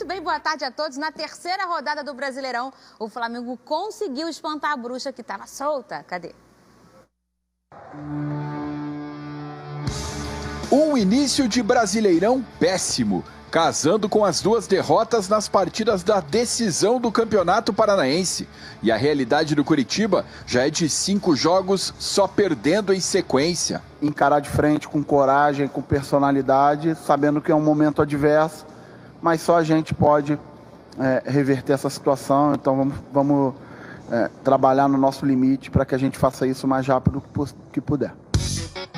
Muito bem, boa tarde a todos. Na terceira rodada do Brasileirão, o Flamengo conseguiu espantar a bruxa que estava solta. Cadê? Um início de Brasileirão péssimo, casando com as duas derrotas nas partidas da decisão do Campeonato Paranaense. E a realidade do Curitiba já é de 5 jogos só perdendo em sequência. Encarar de frente com coragem, com personalidade, sabendo que é um momento adverso, mas só a gente pode reverter essa situação. Então vamos trabalhar no nosso limite para que a gente faça isso o mais rápido que puder.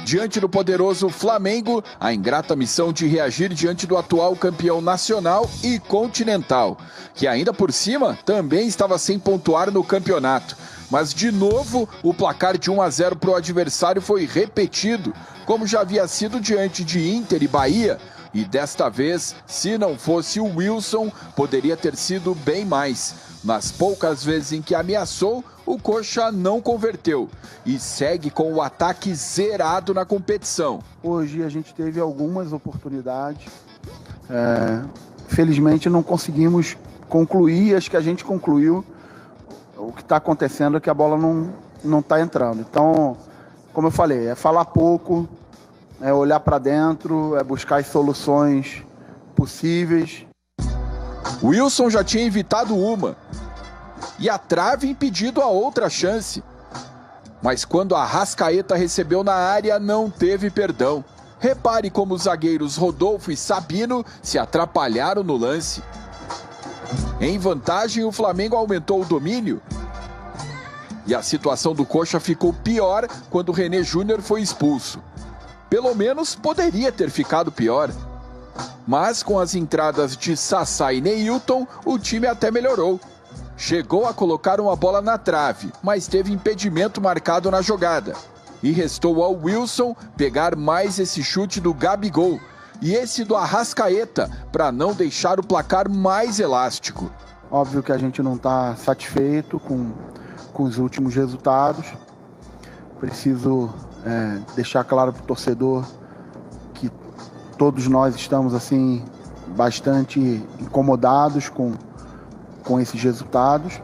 Diante do poderoso Flamengo, a ingrata missão de reagir diante do atual campeão nacional e continental, que ainda por cima também estava sem pontuar no campeonato. Mas de novo, o placar de 1-0 para o adversário foi repetido, como já havia sido diante de Inter e Bahia. E desta vez, se não fosse o Wilson, poderia ter sido bem mais. Nas poucas vezes em que ameaçou, o Coxa não converteu e segue com o ataque zerado na competição. Hoje a gente teve algumas oportunidades. Felizmente não conseguimos concluir, as que a gente concluiu. O que está acontecendo é que a bola não está entrando. Então, como eu falei, é falar pouco, é olhar para dentro, é buscar as soluções possíveis. O Wilson já tinha evitado uma e a trave impedido a outra chance. Mas quando a Arrascaeta recebeu na área, não teve perdão. Repare como os zagueiros Rodolfo e Sabino se atrapalharam no lance. Em vantagem, o Flamengo aumentou o domínio. E a situação do Coxa ficou pior quando o René Júnior foi expulso. Pelo menos poderia ter ficado pior. Mas com as entradas de Sassá e Neilton, o time até melhorou. Chegou a colocar uma bola na trave, mas teve impedimento marcado na jogada. E restou ao Wilson pegar mais esse chute do Gabigol e esse do Arrascaeta, para não deixar o placar mais elástico. Óbvio que a gente não está satisfeito com os últimos resultados. Preciso deixar claro para o torcedor que todos nós estamos assim bastante incomodados com esses resultados.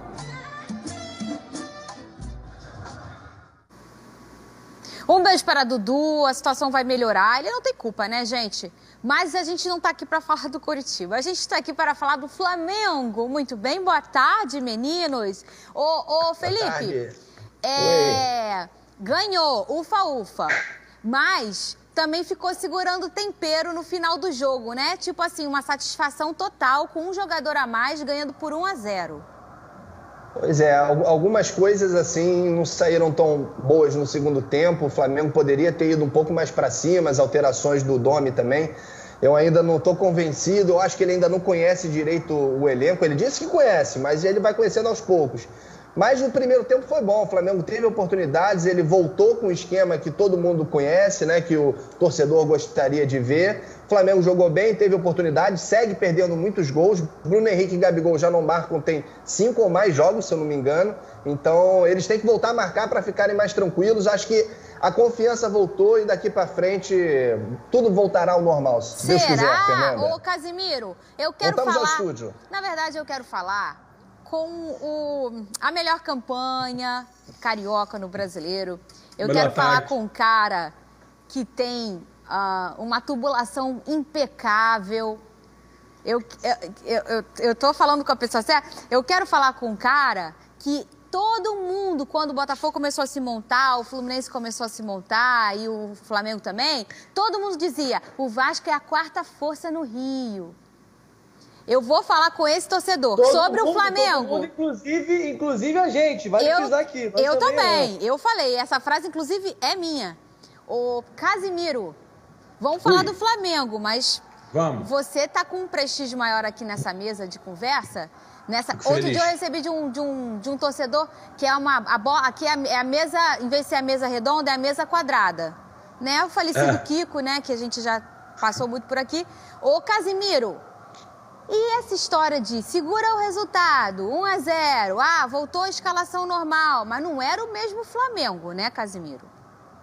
Um beijo para Dudu, a situação vai melhorar. Ele não tem culpa, né, gente? Mas a gente não está aqui para falar do Curitiba. A gente está aqui para falar do Flamengo. Muito bem, boa tarde, meninos. Ô Felipe, ganhou, ufa. Mas também ficou segurando o tempero no final do jogo, né? Tipo assim, uma satisfação total com um jogador a mais ganhando por 1-0. Pois é, algumas coisas assim não saíram tão boas no segundo tempo. O Flamengo poderia ter ido um pouco mais para cima, as alterações do Domi também. Eu ainda não estou convencido, eu acho que ele ainda não conhece direito o elenco. Ele disse que conhece, mas ele vai conhecendo aos poucos. Mas no primeiro tempo foi bom, o Flamengo teve oportunidades, ele voltou com um esquema que todo mundo conhece, né, que o torcedor gostaria de ver. O Flamengo jogou bem, teve oportunidade, segue perdendo muitos gols. Bruno Henrique e Gabigol já não marcam, tem 5 ou mais jogos, se eu não me engano. Então eles têm que voltar a marcar para ficarem mais tranquilos. Acho que a confiança voltou e daqui para frente tudo voltará ao normal. Se Deus quiser, Fernanda. Ô Casimiro, eu quero Voltamos falar... ao estúdio. Na verdade, eu quero falar com a melhor campanha carioca no Brasileiro. Eu quero falar com um cara que tem uma tubulação impecável. Eu tô falando com a pessoa certa. Eu quero falar com um cara que todo mundo, quando o Botafogo começou a se montar, o Fluminense começou a se montar e o Flamengo também, todo mundo dizia, o Vasco é a 4ª força no Rio. Eu vou falar com esse torcedor sobre o Flamengo. Todo mundo, inclusive a gente, vai precisar aqui. Eu também. Eu falei, essa frase inclusive é minha. Ô, Casimiro, vamos falar do Flamengo, mas você tá com um prestígio maior aqui nessa mesa de conversa? Outro dia eu recebi de um torcedor que é aqui é a mesa, em vez de ser a mesa redonda, é a mesa quadrada. Né? O falecido Kiko, né, que a gente já passou muito por aqui. Ô, Casimiro, e essa história de segura o resultado, 1-0, voltou a escalação normal, mas não era o mesmo Flamengo, né, Casimiro?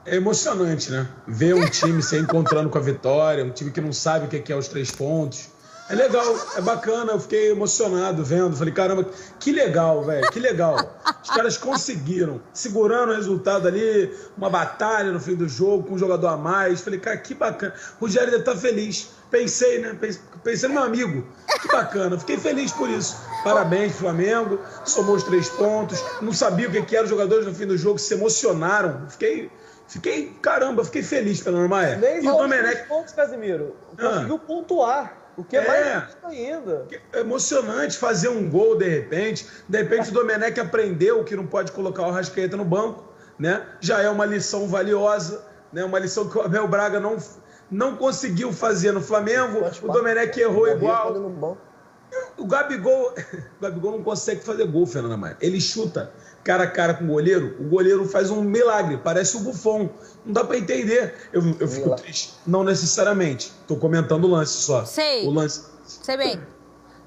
É emocionante, né? Ver um time se encontrando com a vitória, um time que não sabe o que é os 3 pontos. É legal, é bacana, eu fiquei emocionado vendo. Falei, caramba, que legal, velho, que legal. Os caras conseguiram, segurando o resultado ali, uma batalha no fim do jogo, com um jogador a mais. Falei, cara, que bacana. O Rogério deve estar feliz. Pensei, né? Pensei no meu amigo. Que bacana, fiquei feliz por isso. Parabéns, Flamengo, somou os 3 pontos. Não sabia o que eram os jogadores no fim do jogo, se emocionaram. Fiquei, caramba, fiquei feliz pela Nomaé. Nem os 3 pontos, Casimiro. Conseguiu pontuar. O que é mais difícil ainda. É emocionante fazer um gol de repente. De repente o Domenech aprendeu que não pode colocar o Arrascaeta no banco, né? Já é uma lição valiosa, né? Uma lição que o Abel Braga não conseguiu fazer no Flamengo. O Domenech errou igual. O Gabigol não consegue fazer gol, Fernanda Maia. Ele chuta cara a cara com o goleiro faz um milagre, parece o Buffon. Não dá pra entender. Eu fico triste. Não necessariamente. Tô comentando o lance só. Sei. O lance. Sei bem.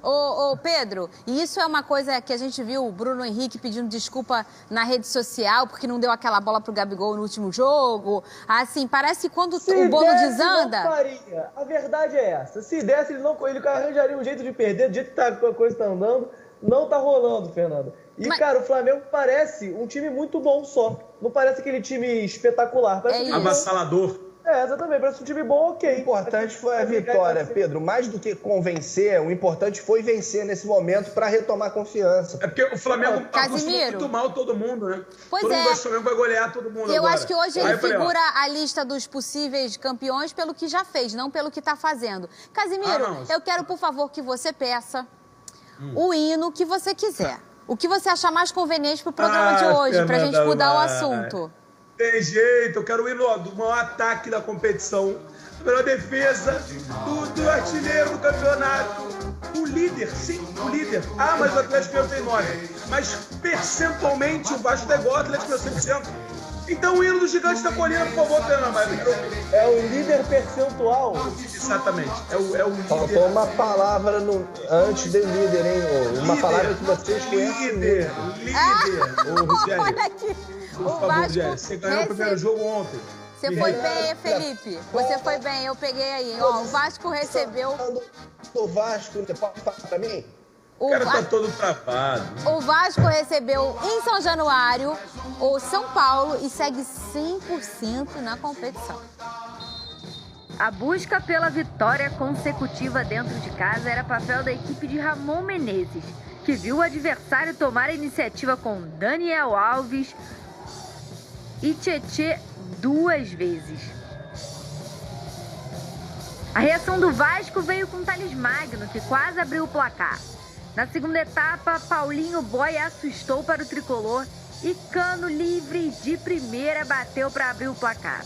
Ô, Pedro, e isso é uma coisa que a gente viu o Bruno Henrique pedindo desculpa na rede social porque não deu aquela bola pro Gabigol no último jogo. Assim, parece que quando o bolo desanda... Não faria. A verdade é essa. Se desse, ele arranjaria um jeito de perder, do jeito que a coisa tá andando. Não tá rolando, Fernanda. E, cara, o Flamengo parece um time muito bom só. Não parece aquele time espetacular. Parece avassalador. Exatamente. Parece um time bom, ok. O importante foi a vitória, Pedro. Mais do que convencer, o importante foi vencer nesse momento para retomar confiança. É porque o Flamengo acostumou muito mal todo mundo, né? Pois todo mundo acha que o Flamengo vai golear todo mundo Eu agora. acho que hoje ele figura a lista dos possíveis campeões pelo que já fez, não pelo que tá fazendo. Casimiro, eu quero, por favor, que você peça o hino que você quiser. O que você achar mais conveniente pro programa de hoje, pra gente mudar o assunto. Tem jeito, eu quero o hino do maior ataque da competição, a melhor defesa, do artilheiro do campeonato, o líder, sim, o líder. Ah, mas o Atlético Mineiro tem 9. Mas percentualmente o Vasco é igual ao Atlético Mineiro 100%. Então o hino do Gigante da Colina, por favor, Fernanda Maia. É o líder percentual. Exatamente, é o líder. Faltou uma palavra antes do líder, hein? Uma palavra que vocês conhecem. Líder. Olha aqui. Por favor, Rogério, você ganhou o primeiro jogo ontem. Você foi bem, Felipe. Você foi bem, eu peguei aí. Ó, o Vasco recebeu... O Vasco, você pode falar pra mim? O cara tá todo travado. O Vasco recebeu em São Januário o São Paulo e segue 100% na competição. A busca pela vitória consecutiva dentro de casa era papel da equipe de Ramon Menezes, que viu o adversário tomar a iniciativa com Daniel Alves e Tietê 2 vezes. A reação do Vasco veio com Thales Magno, que quase abriu o placar. Na segunda etapa, Paulinho Boy assustou para o tricolor e Cano, livre de primeira, bateu para abrir o placar.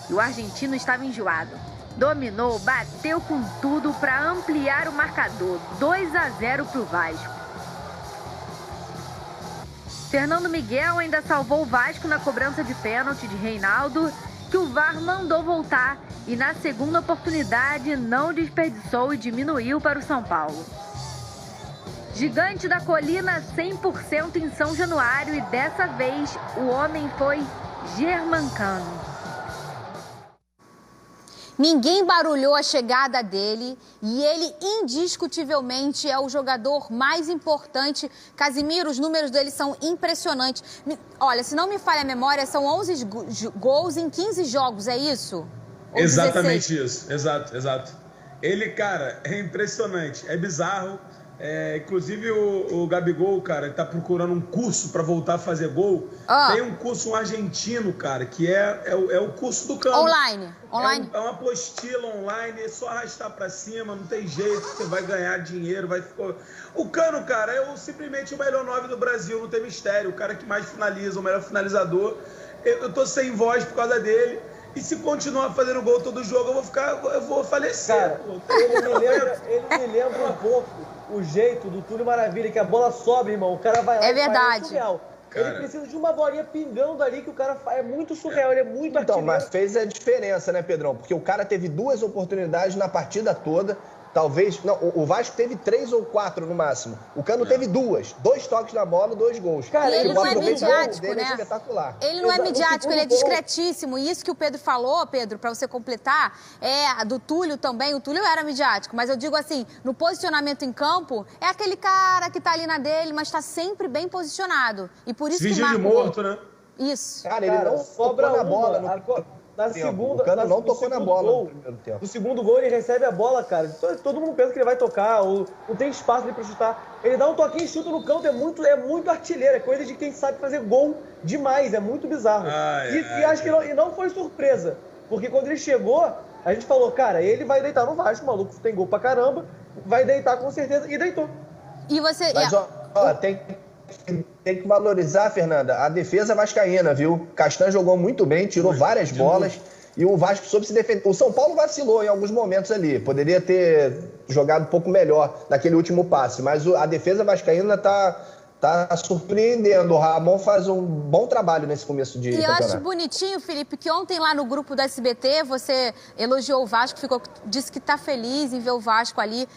E o argentino estava enjoado. Dominou, bateu com tudo para ampliar o marcador, 2-0 para o Vasco. Fernando Miguel ainda salvou o Vasco na cobrança de pênalti de Reinaldo, que o VAR mandou voltar e na segunda oportunidade não desperdiçou e diminuiu para o São Paulo. Gigante da Colina 100% em São Januário e dessa vez o homem foi Germancano. Ninguém barulhou a chegada dele e ele indiscutivelmente é o jogador mais importante. Casimiro, os números dele são impressionantes. Olha, se não me falha a memória, são 11 gols em 15 jogos, é isso? Ou exatamente 16? Isso, exato. Ele, cara, é impressionante, é bizarro. Inclusive o Gabigol, cara, ele tá procurando um curso para voltar a fazer gol. Tem um curso argentino, cara, que é o curso do Cano. Online. É uma apostila online, é só arrastar para cima, não tem jeito, você vai ganhar dinheiro, vai ficar... O Cano, cara, é simplesmente o melhor 9 do Brasil, não tem mistério, o cara que mais finaliza, o melhor finalizador. Eu tô sem voz por causa dele. E se continuar fazendo gol todo jogo, eu vou falecer. Cara, ele me lembra um pouco o jeito do Túlio Maravilha, que a bola sobe, irmão. O cara vai lá e verdade. É surreal. Cara, ele precisa de uma bolinha pingando ali que o cara faz. É muito surreal, ele é muito artilheiro. Então, mas fez a diferença, né, Pedrão? Porque o cara teve 2 oportunidades na partida toda, talvez... Não, o Vasco teve 3 ou 4 no máximo. O Cano teve 2 toques na bola, 2 gols. Cara, ele não é midiático, né? É espetacular. Ele não é midiático, ele é discretíssimo. E isso que o Pedro falou, Pedro, pra você completar, é do Túlio também. O Túlio era midiático, mas eu digo assim, no posicionamento em campo, é aquele cara que tá ali na dele, mas tá sempre bem posicionado. E por isso que marca de morto, né? Isso. Cara, ele não sobra na bola. O Cano não tocou na bola no primeiro tempo. No segundo gol, ele recebe a bola, cara. Todo mundo pensa que ele vai tocar, ou não tem espaço ali pra chutar. Ele dá um toquinho e chuta no canto, é muito artilheiro. É coisa de quem sabe fazer gol demais, é muito bizarro. E acho que não foi surpresa, porque quando ele chegou, a gente falou, cara, ele vai deitar no Vasco, o maluco tem gol pra caramba, vai deitar com certeza, e deitou. E você... Mas, ó, tem que valorizar, Fernanda, a defesa vascaína, viu? Castan jogou muito bem, tirou várias bolas e o Vasco soube se defender. O São Paulo vacilou em alguns momentos ali, poderia ter jogado um pouco melhor naquele último passe, mas a defesa vascaína tá surpreendendo. O Ramon faz um bom trabalho nesse começo de campeonato. E eu acho bonitinho, Felipe, que ontem lá no grupo do SBT você elogiou o Vasco, disse que tá feliz em ver o Vasco ali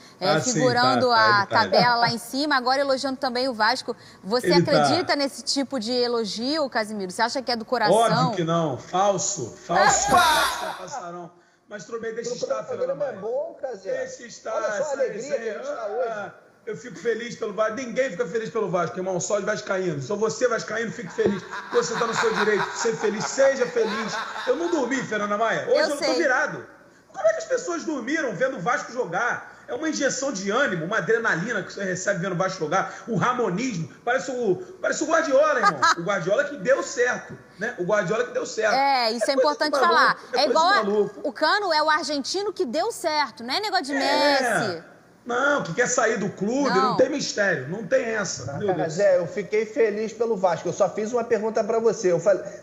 figurando a tabela lá em cima, agora elogiando também o Vasco. Você acredita nesse tipo de elogio, Casimiro? Você acha que é do coração? Óbvio que não. Falso. Passarão. Mas tudo bem, deixa estar, Fernanda Maia. É bom, Casimiro. Deixa estar. Olha só a alegria que a gente está hoje. Eu fico feliz pelo Vasco. Ninguém fica feliz pelo Vasco, irmão. Só os vascaínos. Só você, vascaíno, fique feliz. Você está no seu direito de ser feliz. Seja feliz. Eu não dormi, Fernanda Maia. Hoje eu tô virado. Como é que as pessoas dormiram vendo o Vasco jogar? É uma injeção de ânimo, uma adrenalina que você recebe vendo o Vasco jogar. O ramonismo. Parece o Guardiola, irmão. O Guardiola que deu certo, né? O Guardiola que deu certo. Isso é importante falar. É igual o Cano é o argentino que deu certo. Não é negócio de Messi. Não, que quer sair do clube, não tem mistério, não tem essa. Mas eu fiquei feliz pelo Vasco. Eu só fiz uma pergunta pra você.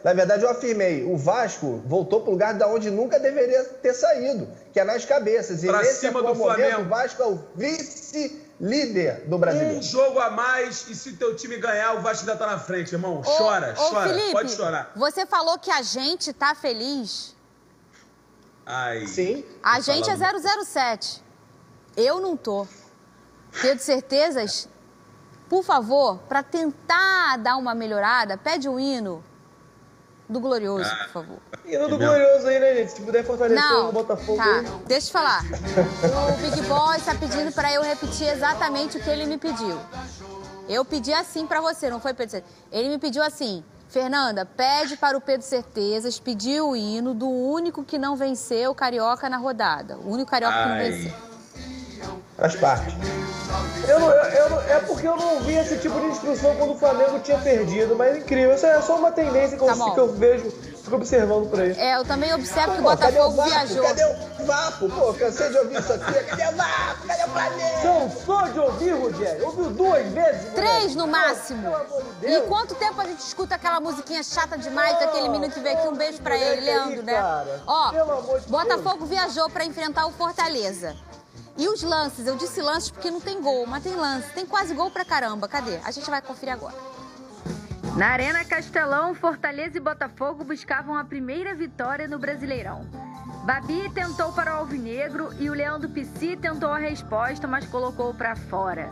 Na verdade, eu afirmei, o Vasco voltou pro lugar de onde nunca deveria ter saído, que é nas cabeças. E pra nesse cima do momento, Flamengo. o Vasco é o vice-líder do Brasileiro. Um jogo a mais e se teu time ganhar, o Vasco ainda tá na frente, irmão. Chora. Felipe, pode chorar. Você falou que a gente tá feliz. Sim. A gente é 007. Eu não tô. Tenho certezas, por favor, para tentar dar uma melhorada, pede o hino do Glorioso, por favor. Hino do Glorioso aí, né, gente? Se puder fortalecer o Botafogo. Tá, deixa eu falar. O Big Boy está pedindo para eu repetir exatamente o que ele me pediu. Eu pedi assim para você, não foi, Pedro? Ele me pediu assim: Fernanda, pede para o Pedro Certezas pedir o hino do único que não venceu o Carioca na rodada. O único Carioca que não venceu. Faz parte. É porque eu não vi esse tipo de instrução quando o Flamengo tinha perdido, mas é incrível. Isso é só uma tendência que eu vejo, fico observando por aí. Eu também observo que o Botafogo viajou. Cadê o Vapo? Pô, cansei de ouvir isso aqui. Cadê o Vapo? Cadê o Flamengo? Cansou de ouvir, Rogério? Ouviu 2 vezes? 3 no máximo. E quanto tempo a gente escuta aquela musiquinha chata demais daquele menino que veio aqui? Um beijo pra ele, Leandro, né? Ó, Botafogo viajou pra enfrentar o Fortaleza. E os lances, eu disse lances porque não tem gol, mas tem lance. Tem quase gol pra caramba. Cadê? A gente vai conferir agora. Na Arena Castelão, Fortaleza e Botafogo buscavam a primeira vitória no Brasileirão. Babi tentou para o Alvinegro e o Leandro Pissi tentou a resposta, mas colocou pra fora.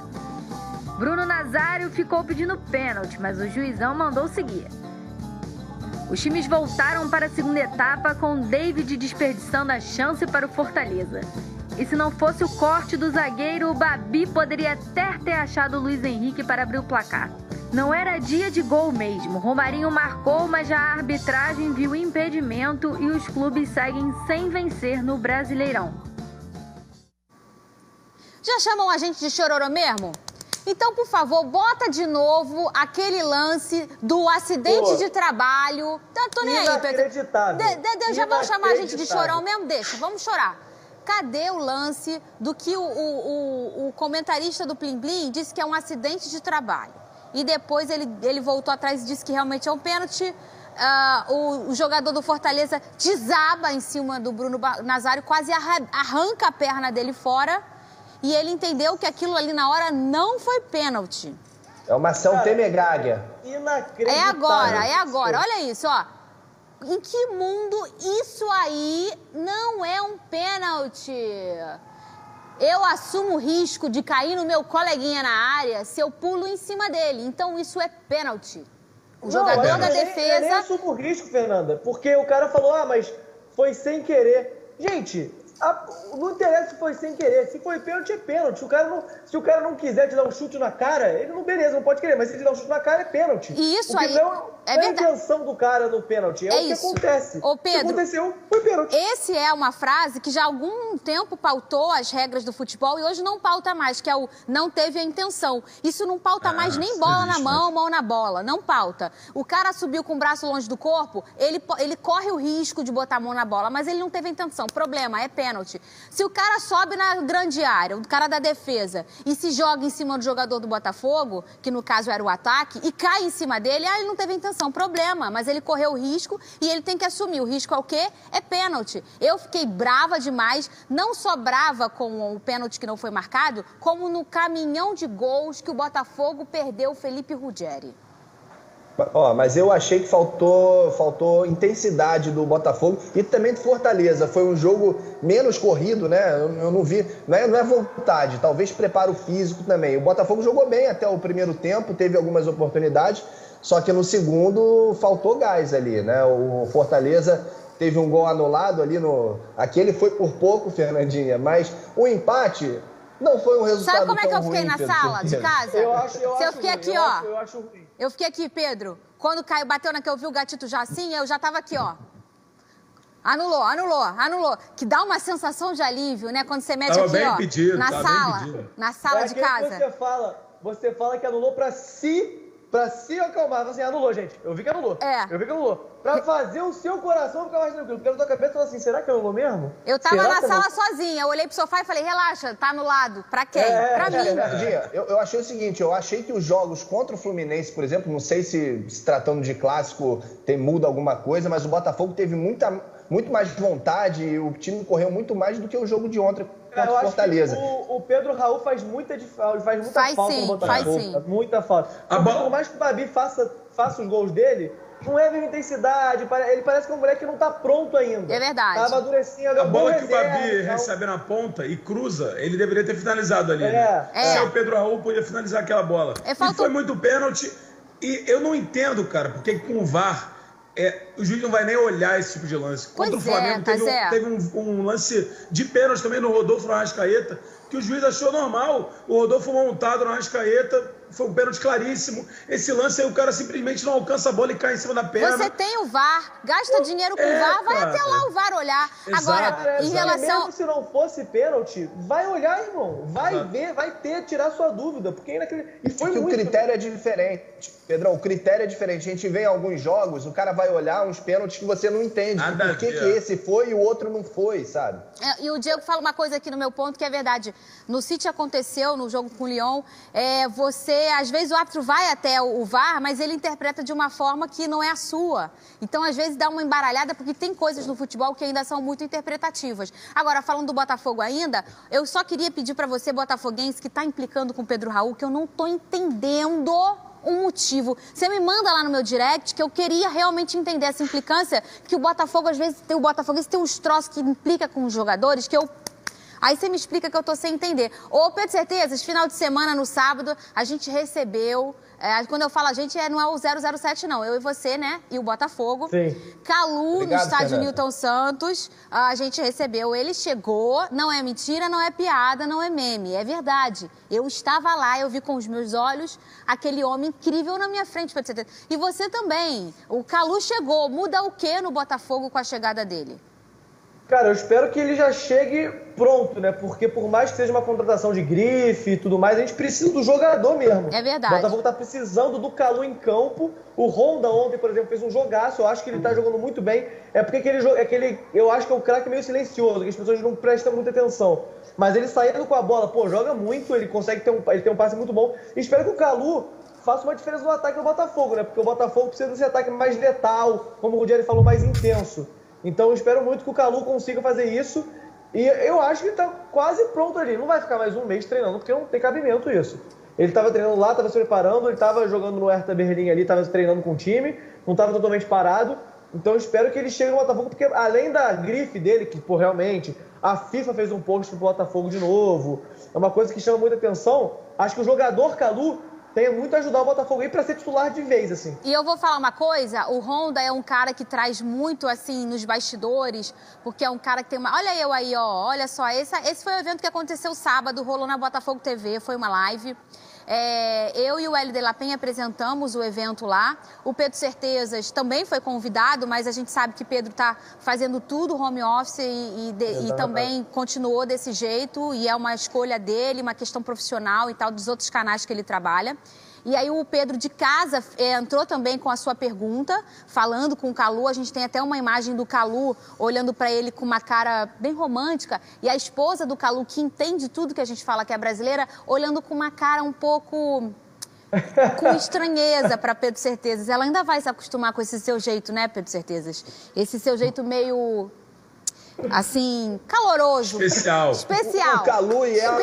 Bruno Nazário ficou pedindo pênalti, mas o juizão mandou seguir. Os times voltaram para a segunda etapa com David desperdiçando a chance para o Fortaleza. E se não fosse o corte do zagueiro, o Babi poderia até ter achado o Luiz Henrique para abrir o placar. Não era dia de gol mesmo. Romarinho marcou, mas já a arbitragem viu impedimento e os clubes seguem sem vencer no Brasileirão. Já chamam a gente de chororô mesmo? Então, por favor, bota de novo aquele lance do acidente de trabalho. Tô nem aí, Pedro. Já vão chamar a gente de chorão mesmo? Deixa, vamos chorar. Cadê o lance do que o comentarista do Plim Plim disse que é um acidente de trabalho? E depois ele voltou atrás e disse que realmente é um pênalti. O jogador do Fortaleza desaba em cima do Bruno Nazário, quase arranca a perna dele fora. E ele entendeu que aquilo ali na hora não foi pênalti. É uma ação temerária. Inacreditável. É agora. Olha isso, ó. Em que mundo isso aí não é um pênalti? eu assumo o risco de cair no meu coleguinha na área se eu pulo em cima dele. Então isso é pênalti. O jogador da defesa... Eu nem assumo o risco, Fernanda, porque o cara falou, mas foi sem querer. Gente, não interessa se foi sem querer. Se foi pênalti, é pênalti. Se o cara não quiser te dar um chute na cara, ele não, beleza, não pode querer. Mas se ele te dar um chute na cara, é pênalti. E isso aí... Não é a intenção do cara no pênalti, é o que acontece. Ô, Pedro, o que aconteceu foi pênalti. Esse é uma frase que já há algum tempo pautou as regras do futebol e hoje não pauta mais, que é o não teve a intenção. Isso não pauta mais nem bola na mão, mão na bola. Não pauta. O cara subiu com o braço longe do corpo, ele corre o risco de botar a mão na bola, mas ele não teve a intenção. Problema, é pênalti. Se o cara sobe na grande área, o cara da defesa, e se joga em cima do jogador do Botafogo, que no caso era o ataque, e cai em cima dele, ele não teve a intenção. Problema, mas ele correu o risco e ele tem que assumir. O risco é o quê? É pênalti. Eu fiquei brava demais, não só brava com o pênalti que não foi marcado, como no caminhão de gols que o Botafogo perdeu o Felipe Ruggeri. Mas eu achei que faltou intensidade do Botafogo e também do Fortaleza. Foi um jogo menos corrido, né? Eu não vi, não é vontade, talvez preparo físico também. O Botafogo jogou bem até o primeiro tempo, teve algumas oportunidades, só que no segundo faltou gás ali, né? O Fortaleza teve um gol anulado ali aquele foi por pouco, Fernandinha, mas o empate não foi um resultado. Sabe como é que eu ruim, fiquei na sala de casa? Eu fiquei aqui, eu acho ruim. Eu fiquei aqui, Pedro. Quando caiu, bateu na que eu vi o gatito já assim, eu já tava aqui, ó. Anulou. Que dá uma sensação de alívio, né? Quando você mete aqui, ó, pedido, na sala de casa. Você fala que anulou pra se acalmar. Assim, anulou, gente. Eu vi que anulou. Eu vi que anulou. Pra fazer o seu coração ficar mais tranquilo. Porque na tua cabeça fala assim, será que anulou mesmo? Eu tava na sala sozinha. Eu olhei pro sofá e falei, relaxa, tá anulado. Pra quem? Pra mim. Eu achei o seguinte, eu achei que os jogos contra o Fluminense, por exemplo, não sei se tratando de clássico muda alguma coisa, mas o Botafogo teve muito mais vontade e o time correu muito mais do que o jogo de ontem contra o Fortaleza. O Pedro Raul faz muita falta no Botafogo. Faz sim. Muita falta. Por mais que o Babi faça os gols dele, não é a mesma intensidade. Ele parece que é um moleque que não tá pronto ainda. É verdade. Tá amadurecendo. A bola que o Babi recebe na ponta e cruza, ele deveria ter finalizado ali. Né? Se o Pedro Raul podia finalizar aquela bola. E foi muito pênalti. E eu não entendo, cara, porque com o VAR... o juiz não vai nem olhar esse tipo de lance. Contra o Flamengo teve um lance de pênalti também no Rodolfo no Arrascaeta, que o juiz achou normal. O Rodolfo montado no Arrascaeta, foi um pênalti claríssimo. Esse lance aí o cara simplesmente não alcança a bola e cai em cima da perna. Você tem o VAR, gasta dinheiro com o VAR, vai até lá o VAR olhar. Exato. Agora, em relação... Mesmo se não fosse pênalti, vai olhar, irmão. Vai ver, vai tirar sua dúvida. Porque e foi muito... o critério é diferente, Pedrão. O critério é diferente. A gente vê em alguns jogos, o cara vai olhar uns pênaltis que você não entende. Por que esse foi e o outro não foi, sabe? E o Diego fala uma coisa aqui no meu ponto que é verdade. No City aconteceu, no jogo com o Lyon, às vezes o árbitro vai até o VAR, mas ele interpreta de uma forma que não é a sua. Então, às vezes, dá uma embaralhada, porque tem coisas no futebol que ainda são muito interpretativas. Agora, falando do Botafogo ainda, eu só queria pedir para você, botafoguense, que está implicando com o Pedro Raul, que eu não estou entendendo um motivo. Você me manda lá no meu direct que eu queria realmente entender essa implicância, que o Botafogo, às vezes, o Botafoguense tem uns troços que implica com os jogadores, que eu... Aí você me explica que eu tô sem entender. Ô, Pedro Certeza, esse final de semana, no sábado, a gente recebeu... quando eu falo a gente, não é o 007, não. Eu e você, né? E o Botafogo. Sim. Calu, no estádio Newton Santos. A gente recebeu. Ele chegou. Não é mentira, não é piada, não é meme. É verdade. Eu estava lá, eu vi com os meus olhos aquele homem incrível na minha frente, Pedro Certeza. E você também. O Calu chegou. Muda o quê no Botafogo com a chegada dele? Cara, eu espero que ele já chegue pronto, né? Porque por mais que seja uma contratação de grife e tudo mais, a gente precisa do jogador mesmo. É verdade. O Botafogo tá precisando do Calu em campo. O Honda ontem, por exemplo, fez um jogaço. Eu acho que ele tá jogando muito bem. É porque eu acho que é um craque meio silencioso, que as pessoas não prestam muita atenção. Mas ele saindo com a bola, joga muito, ele consegue ele tem um passe muito bom. E espero que o Calu faça uma diferença no ataque do Botafogo, né? Porque o Botafogo precisa desse ataque mais letal, como o Ruggeri falou, mais intenso. Então eu espero muito que o Calu consiga fazer isso. E eu acho que ele está quase pronto ali. Não vai ficar mais um mês treinando, porque não tem cabimento isso. Ele estava treinando lá, estava se preparando, ele estava jogando no Hertha Berlim ali, estava treinando com o time, não estava totalmente parado. Então eu espero que ele chegue no Botafogo, porque além da grife dele, que, pô, realmente, a FIFA fez um post pro Botafogo de novo, é uma coisa que chama muita atenção, acho que o jogador Kalu tem muito a ajudar o Botafogo aí pra ser titular de vez, assim. E eu vou falar uma coisa, o Honda é um cara que traz muito, assim, nos bastidores, porque é um cara que tem uma... Olha eu aí, ó, olha só, esse foi o evento que aconteceu sábado, rolou na Botafogo TV, foi uma live. Eu e o Hélio de la Penha apresentamos o evento lá. O Pedro Certezas também foi convidado, mas a gente sabe que Pedro está fazendo tudo home office e também continuou desse jeito. E é uma escolha dele, uma questão profissional e tal, dos outros canais que ele trabalha. E aí o Pedro de casa entrou também com a sua pergunta, falando com o Kalu. A gente tem até uma imagem do Kalu olhando para ele com uma cara bem romântica. E a esposa do Kalu, que entende tudo que a gente fala que é brasileira, olhando com uma cara um pouco com estranheza para Pedro Certezas. Ela ainda vai se acostumar com esse seu jeito, né, Pedro Certezas? Esse seu jeito meio... assim, caloroso. Especial. O Kalu e ela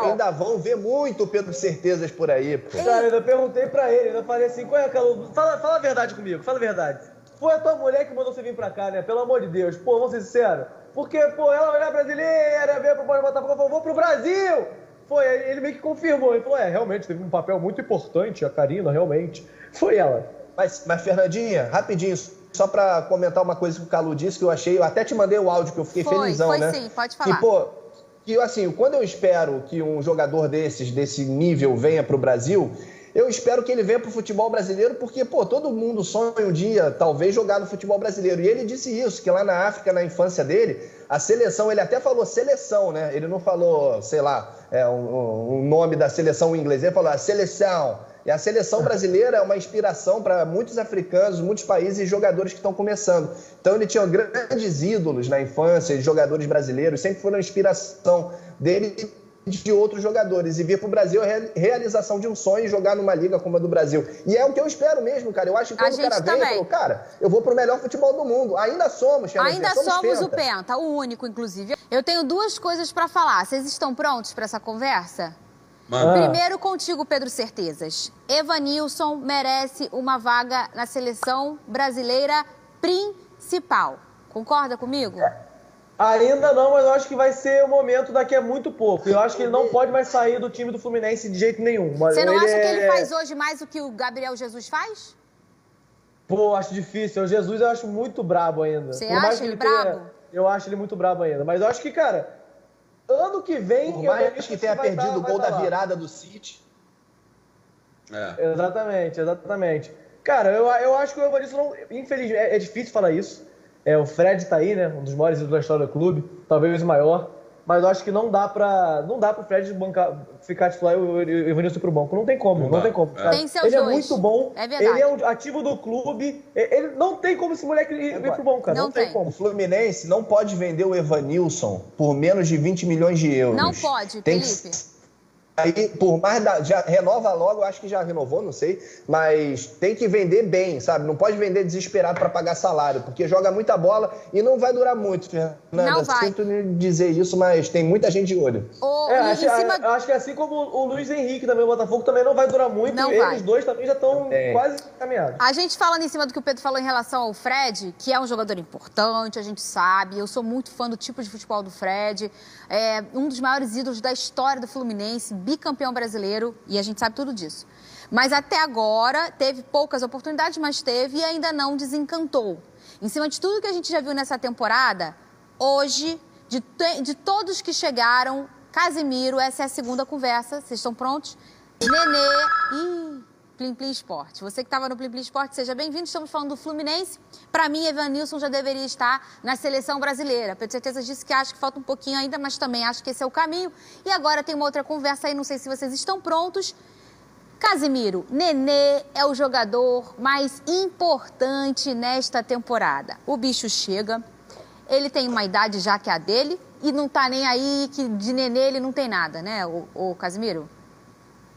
ainda vão ver muito o Pedro Certezas por aí, pô. Cara, eu ainda perguntei pra ele, ainda falei assim, qual é, Kalu? Fala a verdade comigo, fala a verdade. Foi a tua mulher que mandou você vir pra cá, né? Pelo amor de Deus. Pô, vamos ser sinceros. Porque, pô, ela é brasileira, veio pro Botafogo, falou, vou pro Brasil! Foi, ele meio que confirmou. Ele falou, realmente, teve um papel muito importante, a Karina, realmente. Foi ela. Mas Fernandinha, rapidinho, só pra comentar uma coisa que o Kalu disse, que eu achei, eu até te mandei o áudio, que eu fiquei felizão, né? Foi sim, pode falar. Que, pô, que assim, quando eu espero que um jogador desse nível venha pro Brasil, eu espero que ele venha pro futebol brasileiro, porque, pô, todo mundo sonha um dia, talvez, jogar no futebol brasileiro. E ele disse isso, que lá na África, na infância dele, a seleção, ele até falou seleção, né? Ele não falou, sei lá, um nome da seleção em inglês, ele falou a seleção. E a seleção brasileira é uma inspiração para muitos africanos, muitos países e jogadores que estão começando. Então ele tinha grandes ídolos na infância, jogadores brasileiros, sempre foram a inspiração dele e de outros jogadores. E vir para o Brasil é a realização de um sonho, jogar numa liga como a do Brasil. E é o que eu espero mesmo, cara. Eu acho que quando o cara vem, eu falo, cara, eu vou para o melhor futebol do mundo. Ainda somos, somos o Penta, o único, inclusive. Eu tenho duas coisas para falar. Vocês estão prontos para essa conversa? Primeiro contigo, Pedro Certezas. Evanilson merece uma vaga na seleção brasileira principal. Concorda comigo? Ainda não, mas eu acho que vai ser o momento daqui a muito pouco. Eu acho que ele não pode mais sair do time do Fluminense de jeito nenhum. Você não acha que ele faz hoje mais do que o Gabriel Jesus faz? Pô, acho difícil. O Jesus eu acho muito brabo ainda. Você acha ele brabo? Eu acho ele muito brabo ainda. Mas eu acho que, cara... ano que vem... Por mais que tenha perdido o gol da virada do City. Exatamente. Cara, eu acho que o Evanilson não... Infelizmente, é difícil falar isso. O Fred tá aí, né? Um dos maiores ídolos da história do clube. Talvez o maior. Mas eu acho que não dá pro Fred ficar titular e o Evanilson pro banco. Não tem como, não tem como. Tem seus ele dois. É muito bom. É verdade. Ele é um ativo do clube. Ele não tem como esse moleque ir pro banco, cara. Não tem como. O Fluminense não pode vender o Evanilson por menos de 20 milhões de euros. Não pode, Felipe. Aí, por mais já renova logo, eu acho que já renovou, não sei, mas tem que vender bem, sabe? Não pode vender desesperado para pagar salário, porque joga muita bola e não vai durar muito, Fernanda. Não vai. Sinto dizer isso, mas tem muita gente de olho. Acho que assim como o Luiz Henrique também, o Botafogo também não vai durar muito. Eles dois também já estão quase caminhados. A gente falando em cima do que o Pedro falou em relação ao Fred, que é um jogador importante, a gente sabe. Eu sou muito fã do tipo de futebol do Fred. É um dos maiores ídolos da história do Fluminense, bicampeão brasileiro, e a gente sabe tudo disso. Mas até agora teve poucas oportunidades, mas teve e ainda não desencantou. Em cima de tudo que a gente já viu nessa temporada, hoje, de todos que chegaram, Casimiro, essa é a segunda conversa, vocês estão prontos? Nenê e Plim Plim Esporte. Você que estava no Plim Plim Esporte, seja bem-vindo. Estamos falando do Fluminense. Para mim, Evanilson já deveria estar na seleção brasileira. Pedro Certezas disse que acha que falta um pouquinho ainda, mas também acho que esse é o caminho. E agora tem uma outra conversa aí, não sei se vocês estão prontos. Casimiro, Nenê é o jogador mais importante nesta temporada. O bicho chega, ele tem uma idade já que é a dele e não tá nem aí que de Nenê ele não tem nada, né, o Casimiro?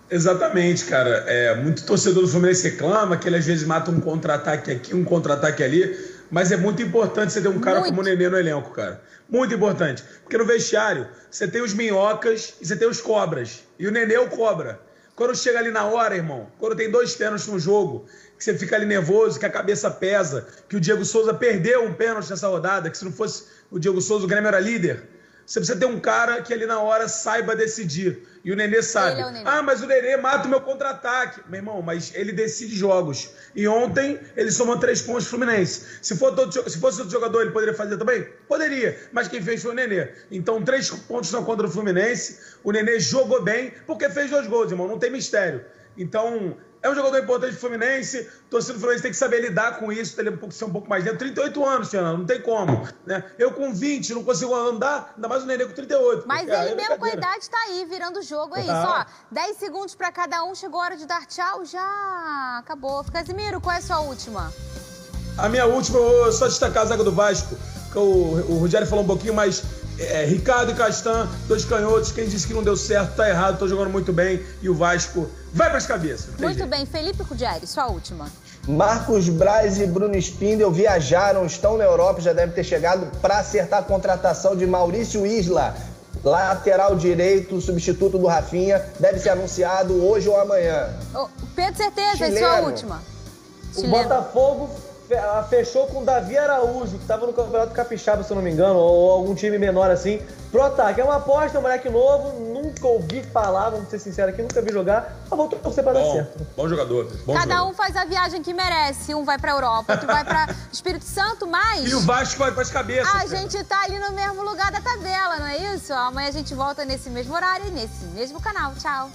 Exatamente, cara. Muito torcedor do Fluminense reclama que ele às vezes mata um contra-ataque aqui, um contra-ataque ali, mas é muito importante você ter um cara como o Nenê no elenco, cara. Muito importante. Porque no vestiário, você tem os minhocas e você tem os cobras. E o Nenê é o cobra. Quando chega ali na hora, irmão, quando tem 2 pênaltis no jogo, que você fica ali nervoso, que a cabeça pesa, que o Diego Souza perdeu um pênalti nessa rodada, que se não fosse o Diego Souza, o Grêmio era líder. Você precisa ter um cara que ali na hora saiba decidir. E o Nenê sabe. Mas o Nenê mata o meu contra-ataque. Meu irmão, mas ele decide jogos. E ontem ele somou 3 pontos pro Fluminense. Se fosse outro jogador, ele poderia fazer também? Poderia. Mas quem fez foi o Nenê. Então, 3 pontos na contra do Fluminense. O Nenê jogou bem porque fez 2 gols, irmão. Não tem mistério. Então, é um jogador importante do Fluminense. O torcedor do Fluminense tem que saber lidar com isso, ser um pouco mais lento. 38 anos, Fernando, não tem como. Né? Eu com 20 não consigo andar, ainda mais o Nenê com 38. Mas ele mesmo com a idade tá aí, virando o jogo. É isso, ó. 10 segundos pra cada um, chegou a hora de dar tchau, já acabou. Casimiro, qual é a sua última? A minha última, eu vou só destacar a zaga do Vasco, que o Rogério falou um pouquinho, mas Ricardo e Castan, 2 canhotos, quem disse que não deu certo, tá errado, tô jogando muito bem, e o Vasco vai pras cabeças. Muito bem, Felipe Ruggeri, sua última. Marcos Braz e Bruno Spindel viajaram, estão na Europa, já devem ter chegado para acertar a contratação de Maurício Isla, lateral direito, substituto do Rafinha, deve ser anunciado hoje ou amanhã. Pedro Certeza, e sua última. O Botafogo fechou com o Davi Araújo, que estava no Campeonato Capixaba, se eu não me engano, ou algum time menor assim, pro ataque. É uma aposta, um moleque novo, nunca ouvi falar, vamos ser sinceros aqui, nunca vi jogar, mas vou torcer pra dar certo. Bom jogador. Cada um faz a viagem que merece. Um vai pra Europa, outro vai pra Espírito Santo, mas... E o Vasco vai pras cabeças. A gente tá ali no mesmo lugar da tabela, não é isso? Amanhã a gente volta nesse mesmo horário e nesse mesmo canal. Tchau.